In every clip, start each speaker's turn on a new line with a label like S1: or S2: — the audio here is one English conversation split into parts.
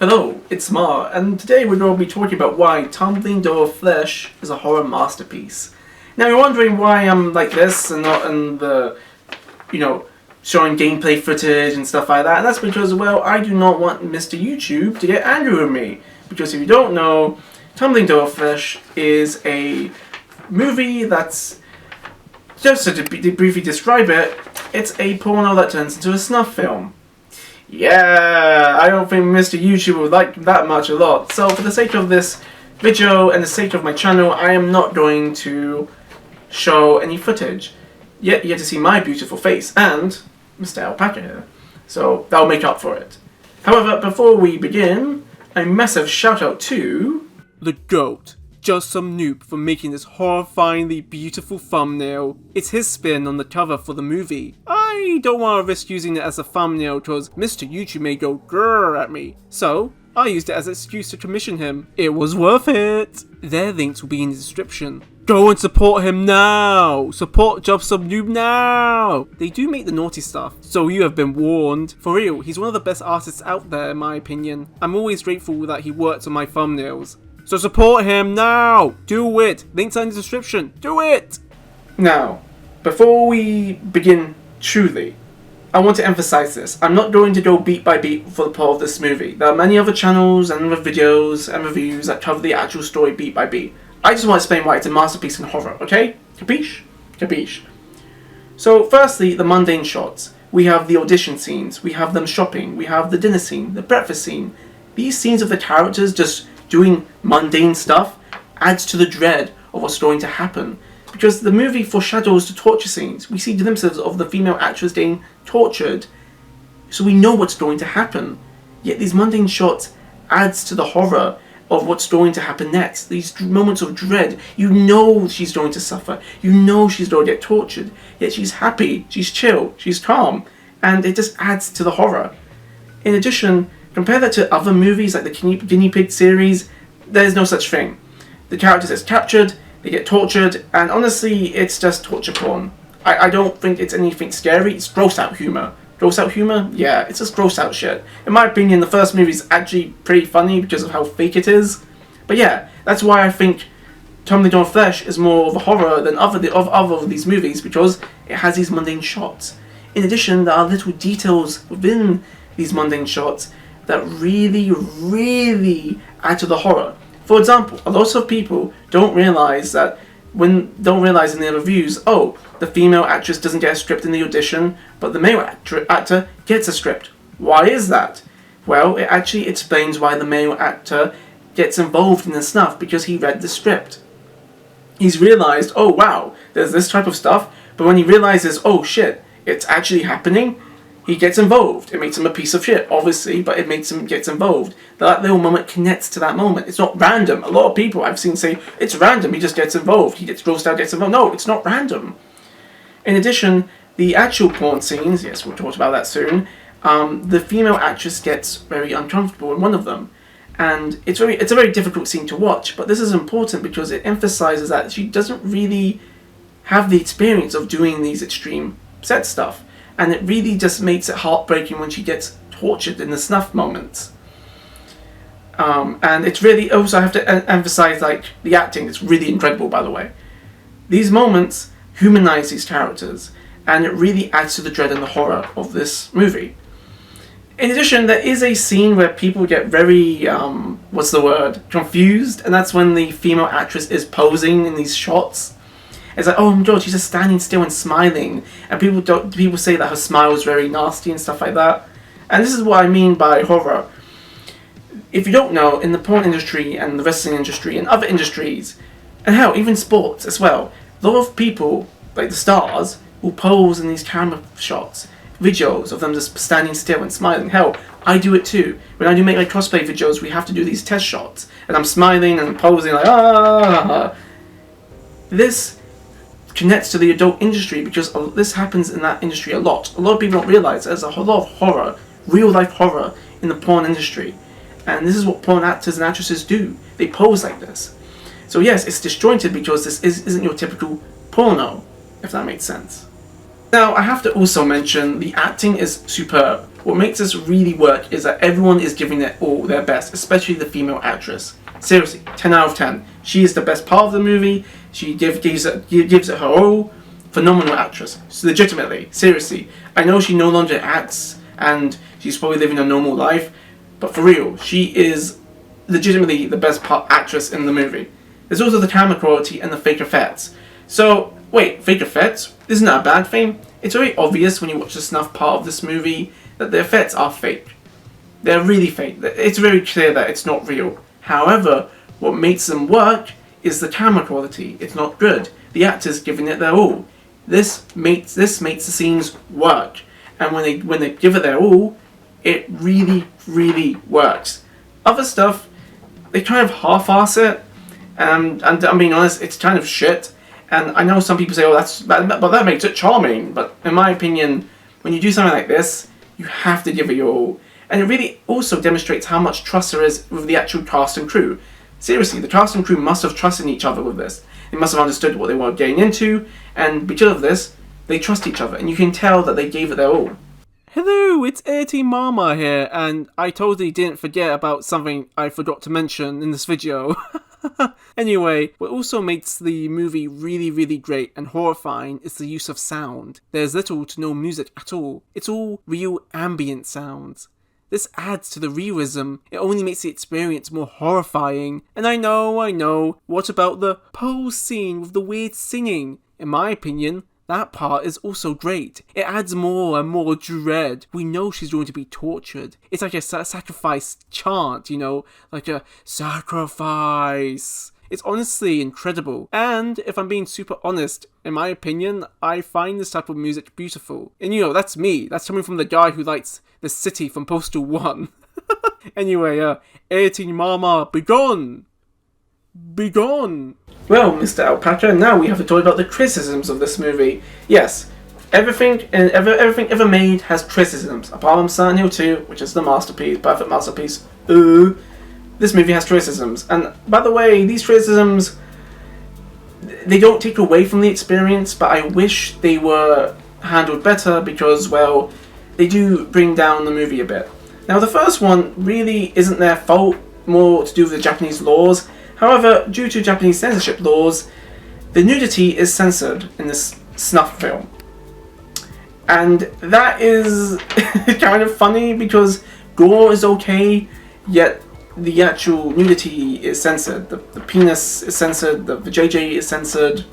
S1: Hello, it's Ma, and today we're going to be talking about why Tumbling Flesh is a horror masterpiece. Now you're wondering why I'm like this and not in the, showing gameplay footage and stuff like that, and that's because, well, I do not want Mr. YouTube to get angry with me. Because if you don't know, Tumbling Flesh is a movie that's, just to briefly describe it, it's a porno that turns into a snuff film. Yeah, I don't think Mr. YouTube would like that much a lot. So for the sake of this video and the sake of my channel, I am not going to show any footage. Yet you get to see my beautiful face and Mr. Alpaca here. So that'll make up for it. However, before we begin, a massive shout out to the GOAT, JustSomeNoob, for making this horrifyingly beautiful thumbnail. It's his spin on the cover for the movie. I don't want to risk using it as a thumbnail because Mr. YouTube may go grrr at me. So, I used it as an excuse to commission him. It was worth it. Their links will be in the description. Go and support him now! Support JustSomeNoob now! They do make the naughty stuff, so you have been warned. For real, he's one of the best artists out there in my opinion. I'm always grateful that he works on my thumbnails. So support him now! Do it! Links are in the description. Do it! Now, before we begin truly, I want to emphasize this. I'm not going to go beat by beat for the plot of this movie. There are many other channels and other videos and reviews that cover the actual story beat by beat. I just want to explain why it's a masterpiece in horror, okay? Capiche? Capiche. So, firstly, the mundane shots. We have the audition scenes, we have them shopping, we have the dinner scene, the breakfast scene. These scenes of the characters just doing mundane stuff adds to the dread of what's going to happen. Because the movie foreshadows the torture scenes. We see glimpses of the female actress getting tortured, so we know what's going to happen. Yet these mundane shots adds to the horror of what's going to happen next. These moments of dread. You know she's going to suffer. You know she's going to get tortured. Yet she's happy, she's chill, she's calm. And it just adds to the horror. In addition, compare that to other movies like the Guinea Pig series. There's no such thing. The characters get captured, they get tortured, and honestly, it's just torture porn. I don't think it's anything scary. It's gross out humor. Gross out humor? Yeah, it's just gross out shit. In my opinion, the first movie is actually pretty funny because of how fake it is. But yeah, that's why I think Tumbling Flesh is more of a horror than other of these movies, because it has these mundane shots. In addition, there are little details within these mundane shots that really, really add to the horror. For example, a lot of people don't realize in their reviews, oh, the female actress doesn't get a script in the audition, but the male actor gets a script. Why is that? Well, it actually explains why the male actor gets involved in the snuff, because he read the script. He's realized, oh wow, there's this type of stuff, but when he realizes, oh shit, it's actually happening, he gets involved. It makes him a piece of shit, obviously, but it makes him get involved. That little moment connects to that moment. It's not random. A lot of people I've seen say, it's random, he just gets involved. He gets grossed out, gets involved. No, it's not random. In addition, the actual porn scenes, yes, we'll talk about that soon, the female actress gets very uncomfortable in one of them. And it's a very difficult scene to watch, but this is important because it emphasizes that she doesn't really have the experience of doing these extreme sex stuff. And it really just makes it heartbreaking when she gets tortured in the snuff moments. And it's really, also I have to emphasize, like, the acting is really incredible, by the way. These moments humanize these characters, and it really adds to the dread and the horror of this movie. In addition, there is a scene where people get very, confused, and that's when the female actress is posing in these shots. It's like, oh my god, she's just standing still and smiling, and people say that her smile is very nasty and stuff like that. And this is what I mean by horror. If you don't know, in the porn industry and the wrestling industry and other industries, and hell, even sports as well, a lot of people, like the stars, will pose in these camera shots, videos of them just standing still and smiling. Hell, I do it too. When I do make like cosplay videos, we have to do these test shots, and I'm smiling and posing like, ah. This connects to the adult industry because this happens in that industry a lot. A lot of people don't realize there's a lot of horror, real life horror, in the porn industry. And this is what porn actors and actresses do. They pose like this. So yes, it's disjointed because this isn't your typical porno, if that makes sense. Now, I have to also mention the acting is superb. what makes this really work is that everyone is giving it all their best, especially the female actress. Seriously, 10 out of 10. She is the best part of the movie. She gives it her all. Phenomenal actress. So legitimately, seriously. I know she no longer acts and she's probably living a normal life, but for real, she is legitimately the best actress in the movie. There's also the camera quality and the fake effects. So, wait, fake effects? Isn't that a bad thing? It's very obvious when you watch the snuff part of this movie that the effects are fake. They're really fake. It's very clear that it's not real. However, what makes them work is the camera quality. It's not good. The actors giving it their all. This makes the scenes work. And when they give it their all, it really, really works. Other stuff, they kind of half-ass it. And I'm being honest, it's kind of shit. And I know some people say, oh, but that makes it charming. But in my opinion, when you do something like this, you have to give it your all. And it really also demonstrates how much trust there is with the actual cast and crew. Seriously, the cast and crew must have trusted each other with this. They must have understood what they were getting into, and because of this, they trust each other, and you can tell that they gave it their all. Hello, it's Auntie Mama here, and I totally didn't forget about something I forgot to mention in this video. Anyway, what also makes the movie really, really great and horrifying is the use of sound. There's little to no music at all. It's all real ambient sounds. This adds to the realism. It only makes the experience more horrifying. And I know, what about the pole scene with the weird singing? In my opinion, that part is also great. It adds more and more dread. We know she's going to be tortured. It's like a sacrifice chant, you know, like a sacrifice. It's honestly incredible. And if I'm being super honest, in my opinion, I find this type of music beautiful. And you know, that's me. That's coming from the guy who likes The City from Postal 1. Anyway, 18 Mama, be gone! Be gone! Well, Mr. Alpaca, now we have to talk about the criticisms of this movie. Yes, everything ever made has criticisms. Apart from Silent Hill 2, which is the masterpiece, perfect masterpiece. This movie has criticisms. And by the way, these criticisms, they don't take away from the experience, but I wish they were handled better because, well, they do bring down the movie a bit. Now, the first one really isn't their fault, more to do with the Japanese laws. However, due to Japanese censorship laws, the nudity is censored in this snuff film. And that is kind of funny because gore is okay, yet the actual nudity is censored. The penis is censored, the JJ is censored.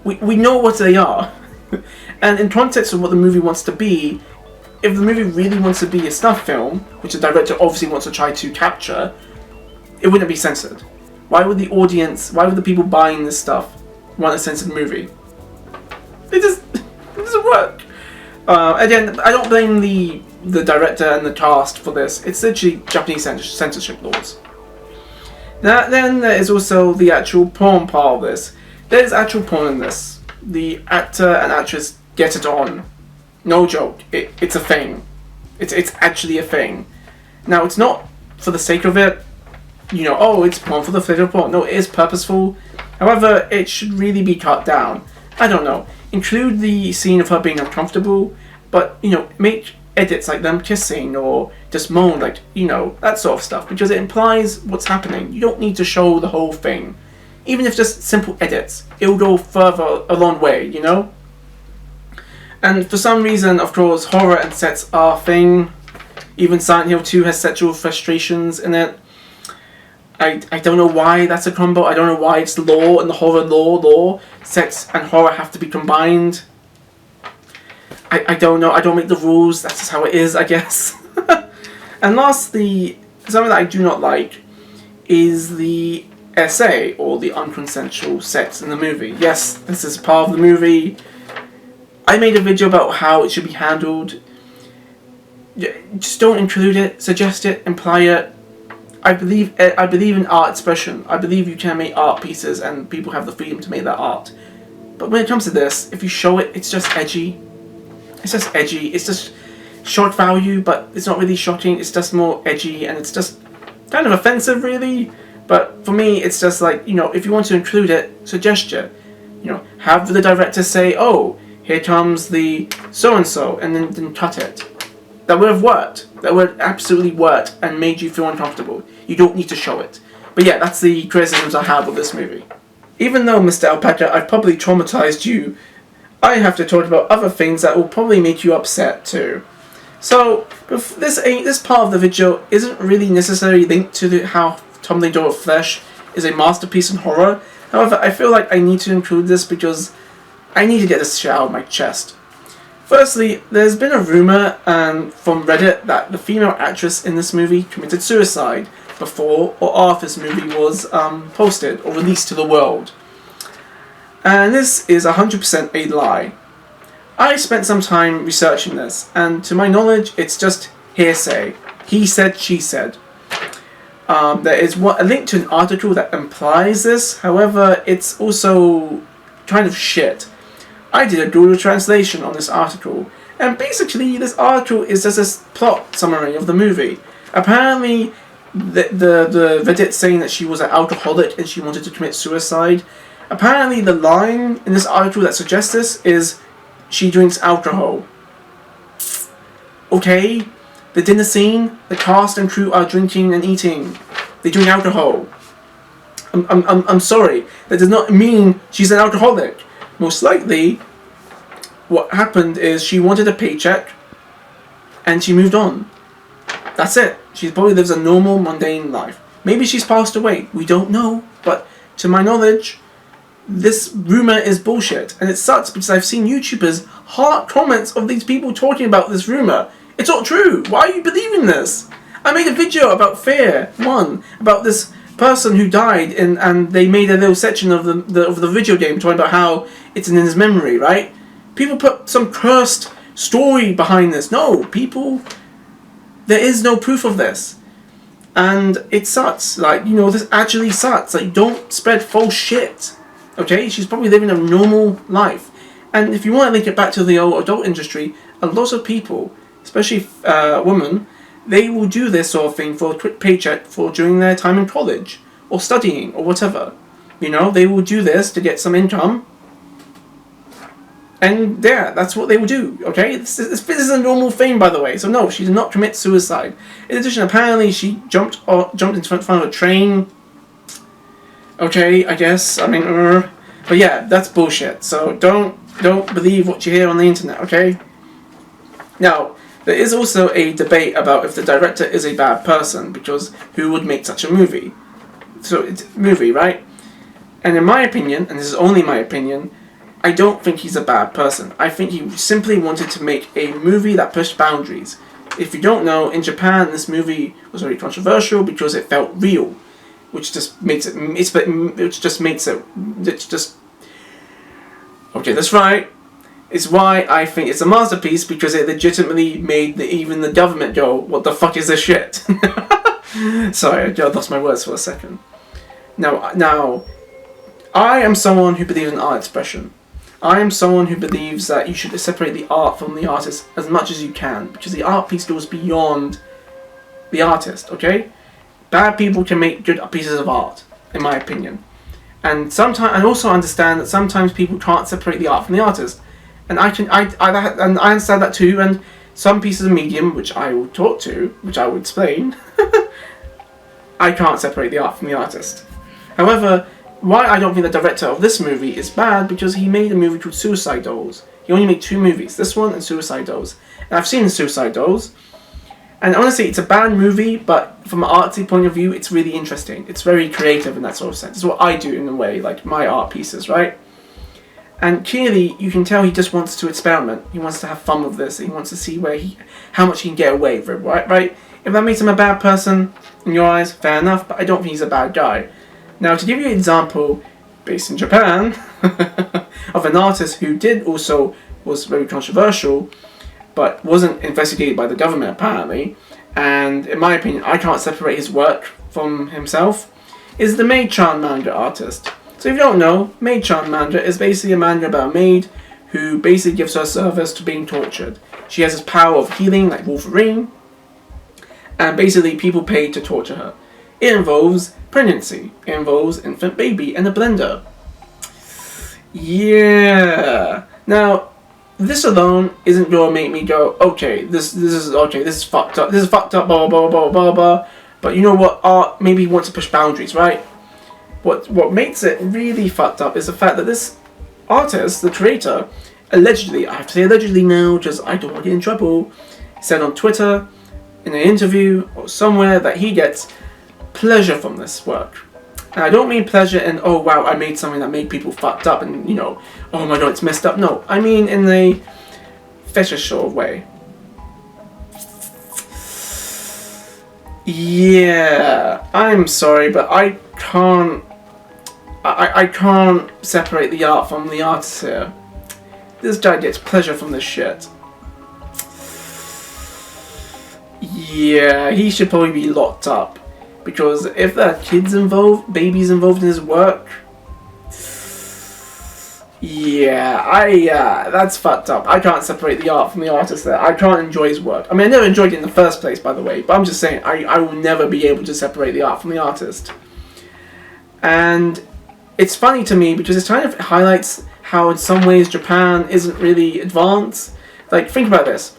S1: We know what they are. And in context of what the movie wants to be, if the movie really wants to be a snuff film, which the director obviously wants to try to capture, it wouldn't be censored. Why would the audience, why would the people buying this stuff want a censored movie? It doesn't work. Again, I don't blame the director and the cast for this. It's literally Japanese censorship laws. Now, then there is also the actual porn part of this. There's actual porn in this. The actor and actress get it on. No joke. It's a thing. It's actually a thing. Now, it's not for the sake of it. You know, oh, it's porn for the sake of porn. No, it is purposeful. However, it should really be cut down. I don't know. Include the scene of her being uncomfortable, but, you know, make edits like them kissing or just moan, like, you know, that sort of stuff, because it implies what's happening. You don't need to show the whole thing. Even if just simple edits, it'll go further a long way, you know? And for some reason, of course, horror and sets are a thing. Even Silent Hill 2 has sexual frustrations in it. I don't know why that's a combo. I don't know why it's law and the horror law. Sex and horror have to be combined. I don't know. I don't make the rules. That's just how it is, I guess. And lastly, something that I do not like is the SA, or the unconsensual sex in the movie. Yes, this is part of the movie. I made a video about how it should be handled. Just don't include it, suggest it, imply it. I believe in art expression. I believe you can make art pieces and people have the freedom to make that art. But when it comes to this, if you show it, it's just edgy. It's just edgy. It's just shock value, but it's not really shocking. It's just more edgy and it's just kind of offensive, really. But for me, it's just like, you know, if you want to include it, suggest it. You know, have the director say, oh, here comes the so-and-so, and then cut it. that would have worked. That would have absolutely worked and made you feel uncomfortable. You don't need to show it. But yeah, that's the criticisms I have of this movie. Even though, Mr. Alpaca, I've probably traumatized you, I have to talk about other things that will probably make you upset too. So, this part of the video isn't really necessarily linked to how Tumbling Door of Flesh is a masterpiece in horror. However, I feel like I need to include this because I need to get this shit out of my chest. Firstly, there's been a rumor from Reddit that the female actress in this movie committed suicide before or after this movie was posted or released to the world. And this is 100% a lie. I spent some time researching this, and to my knowledge, it's just hearsay. He said, she said. There is a link to an article that implies this, however, it's also kind of shit. I did a Google translation on this article, and basically this article is just a plot summary of the movie. Apparently, the Reddit saying that she was an alcoholic and she wanted to commit suicide. Apparently, the line in this article that suggests this is, she drinks alcohol. Okay, the dinner scene, the cast and crew are drinking and eating. They drink alcohol. I'm sorry, that does not mean she's an alcoholic. Most likely, what happened is she wanted a paycheck and she moved on. That's it. She probably lives a normal, mundane life. Maybe she's passed away. We don't know. But to my knowledge, this rumor is bullshit. And it sucks because I've seen YouTubers heart comments of these people talking about this rumor. It's not true. Why are you believing this? I made a video about Fear 1, about this person who died, and they made a little section of the video game talking about how it's in his memory, right? People put some cursed story behind this. No, people, there is no proof of this. And it sucks. Like, you know, this actually sucks. Like, don't spread false shit. Okay? She's probably living a normal life. And if you want to link it back to the old adult industry, a lot of people, especially women, they will do this sort of thing for a quick paycheck for during their time in college or studying or whatever. You know, they will do this to get some income. And yeah, that's what they will do, okay? This is a normal thing, by the way. So no, she did not commit suicide. In addition, apparently she jumped in front of a train. Okay, I guess. I mean, but yeah, that's bullshit. So don't believe what you hear on the internet, okay? Now, there is also a debate about if the director is a bad person, because who would make such a movie? So it's a movie, right? And in my opinion, and this is only my opinion, I don't think he's a bad person. I think he simply wanted to make a movie that pushed boundaries. If you don't know, in Japan this movie was very controversial because it felt real, which just makes it, okay, that's right. It's why I think it's a masterpiece, because it legitimately made even the government go, what the fuck is this shit? Sorry, I lost my words for a second. Now, I am someone who believes in art expression. I am someone who believes that you should separate the art from the artist as much as you can, because the art piece goes beyond the artist, okay? Bad people can make good pieces of art, in my opinion. And sometimes I also understand that sometimes people can't separate the art from the artist. And I understand that too, and some pieces of medium, which I will talk to, which I will explain, I can't separate the art from the artist. However, why I don't think the director of this movie is bad, because he made a movie called Suicide Dolls. He only made 2 movies, this one and Suicide Dolls. And I've seen Suicide Dolls, and honestly, it's a bad movie, but from an artsy point of view, it's really interesting. It's very creative in that sort of sense. It's what I do in a way, like my art pieces, right? And clearly, you can tell he just wants to experiment. He wants to have fun with this. He wants to see how much he can get away with it, right? If that makes him a bad person in your eyes, fair enough, but I don't think he's a bad guy. Now, to give you an example, based in Japan, of an artist who was very controversial, but wasn't investigated by the government apparently, and in my opinion, I can't separate his work from himself, is the maid-chan manga artist. So if you don't know, maid-chan manga is basically a manga about a maid who basically gives her service to being tortured. She has this power of healing like Wolverine, and basically people pay to torture her. It involves pregnancy, it involves infant baby and a blender. Yeah. Now, this alone isn't gonna make me go, okay, this is fucked up. This is fucked up. Blah blah blah blah blah blah. But you know what? Art maybe wants to push boundaries, right? What makes it really fucked up is the fact that this artist, the creator, allegedly, I have to say allegedly now, just I don't want to get in trouble, said on Twitter, in an interview or somewhere, that he gets pleasure from this work. And I don't mean pleasure in, oh wow, I made something that made people fucked up and, you know, oh my god, it's messed up. No, I mean in a fetish sort of way. Yeah, I'm sorry, but I can't separate the art from the artist here. This guy gets pleasure from this shit. Yeah, he should probably be locked up. Because if there are kids involved, babies involved in his work, yeah, that's fucked up. I can't separate the art from the artist there. I can't enjoy his work. I mean, I never enjoyed it in the first place, by the way, but I'm just saying, I will never be able to separate the art from the artist. And it's funny to me because it kind of highlights how in some ways Japan isn't really advanced. Like, think about this.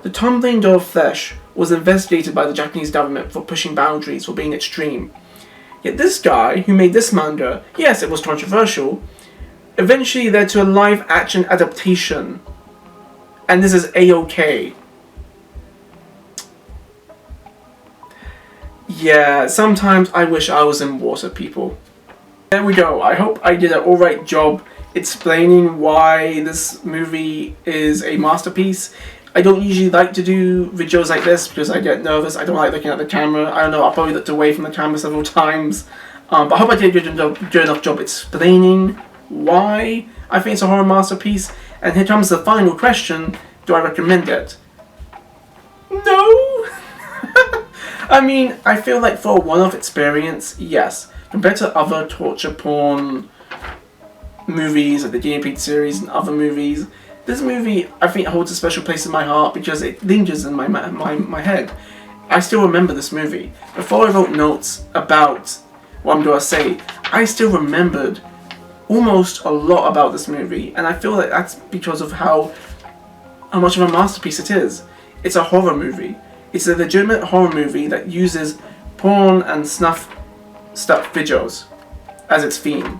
S1: The Tumbling Door of Flesh was investigated by the Japanese government for pushing boundaries, for being extreme. Yet this guy, who made this manga, yes, it was controversial, eventually led to a live-action adaptation. And this is A-OK. Yeah, sometimes I wish I was in water, people. There we go. I hope I did an alright job explaining why this movie is a masterpiece. I don't usually like to do videos like this because I get nervous. I don't like looking at the camera. I don't know, I probably looked away from the camera several times. But I hope I did a good enough job explaining why I think it's a horror masterpiece. And here comes the final question. Do I recommend it? No! I mean, I feel like for a one-off experience, yes. Compared to other torture porn movies, like the Guinea Pig series and other movies, this movie, I think, holds a special place in my heart because it lingers in my head. I still remember this movie. Before I wrote notes about what I'm going to say, I still remembered almost a lot about this movie, and I feel like that's because of how much of a masterpiece it is. It's a horror movie. It's a legitimate horror movie that uses porn and snuff videos as its theme.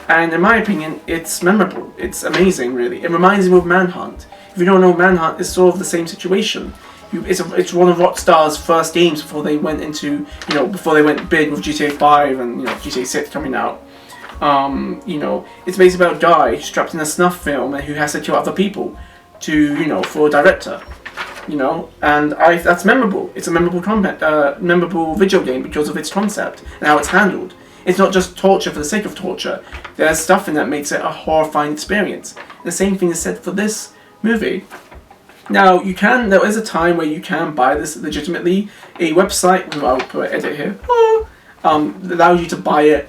S1: And in my opinion, it's memorable. It's amazing, really. It reminds me of Manhunt. If you don't know, Manhunt is sort of the same situation. It's one of Rockstar's first games before they went into, before they went big with GTA 5 and, GTA 6 coming out. It's basically about a guy strapped in a snuff film and who has to kill other people to, for a director. And that's memorable. It's a memorable video game because of its concept and how it's handled. It's not just torture for the sake of torture. There's stuff in that makes it a horrifying experience. And the same thing is said for this movie. Now, there is a time where you can buy this legitimately. A website, I'll put an edit here, allows you to buy a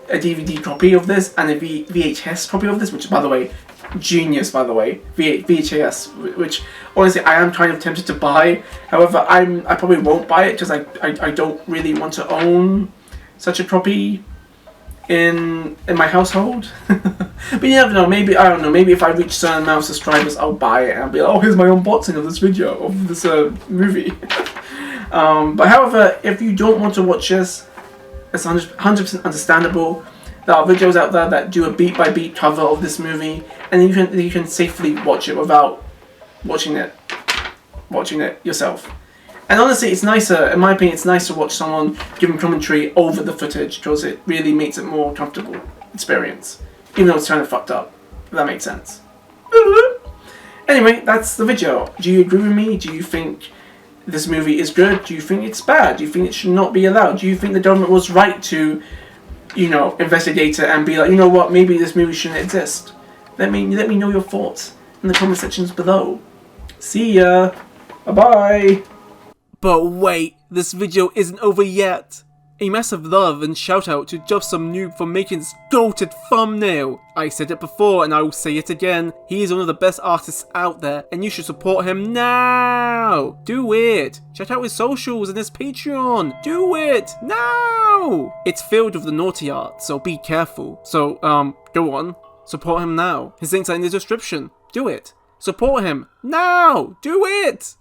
S1: DVD copy of this and a VHS copy of this, which, by the way, genius, by the way, VHS, which honestly I am kind of tempted to buy. However, I probably won't buy it because I don't really want to own such a copy in my household. But you never know, maybe if I reach a certain amount of subscribers, I'll buy it and I'll be like, oh, here's my unboxing of this video, of this movie. But however, if you don't want to watch this, it's 100% understandable. There are videos out there that do a beat-by-beat cover of this movie, and you can safely watch it without watching it yourself. And honestly, it's nicer, in my opinion, it's nice to watch someone giving commentary over the footage because it really makes it more comfortable experience, even though it's kind of fucked up. If that makes sense. Anyway, that's the video. Do you agree with me? Do you think this movie is good? Do you think it's bad? Do you think it should not be allowed? Do you think the government was right to, investigate it and be like, you know what, maybe this movie shouldn't exist? Let me know your thoughts in the comment sections below. See ya. Bye-bye. But wait, this video isn't over yet. A massive love and shout out to JustSomeNoob for making this goated thumbnail. I said it before and I will say it again. He is one of the best artists out there and you should support him now. Do it. Check out his socials and his Patreon. Do it now. It's filled with the naughty art, so be careful. So, go on. Support him now. His links are in the description. Do it. Support him. Now! Do it!